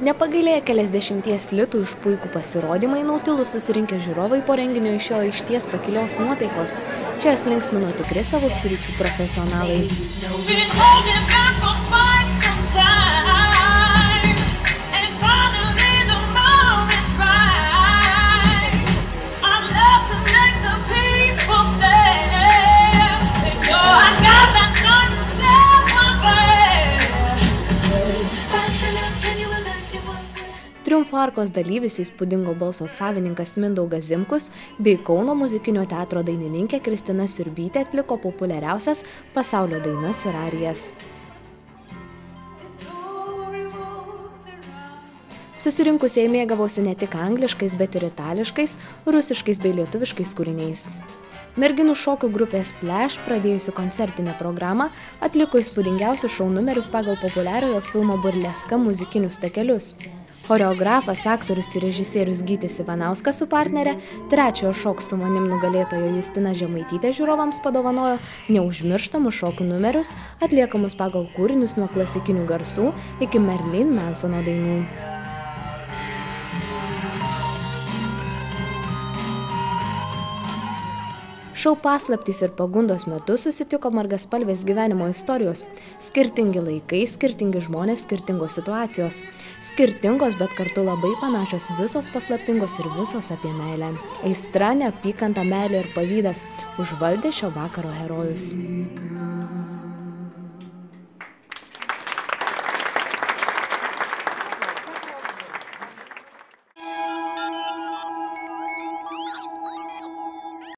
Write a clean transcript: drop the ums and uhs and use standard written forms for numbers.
Nepagailėję keliasdešimties litų už puikų pasirodymą į Nautilus susirinkę žiūrovai po renginio išėjo išties pakilios nuotaikos. Čia linksmino tikri savo sričių profesionalai. Triumfo arkos dalyvis įspūdingo balso savininkas Mindaugas Zimkus bei Kauno muzikinio teatro dainininkė Kristina Siurbytė atliko populiariausias pasaulio dainas ir arijas. Susirinkusieji mėgavosi ne tik angliškais, bet ir itališkais, rusiškais bei lietuviškais kūriniais. Merginų šokių grupė Splash, pradėjusi koncertinę programą, atliko įspūdingiausius šou numerius pagal populiariojo filmo Burleska muzikinius takelius. Choreografas, aktorius ir režisierius Gytis Ivanauskas su partnere, trečiojo Šok su manim nugalėtojo Justina Žemaitytė žiūrovams padovanojo neužmirštamus šokių numerius, atliekamus pagal kūrinius nuo klasikinių garsų iki Marilyn Mansono dainų. Šou paslaptys ir pagundos metu susitiko margaspalvės gyvenimo istorijos. Skirtingi laikai, skirtingi žmonės, skirtingos situacijos. Skirtingos, bet kartu labai panašios, visos paslaptingos ir visos apie meilę. Aistra, neapykanta, meilė ir pavydas užvaldė šio vakaro herojus.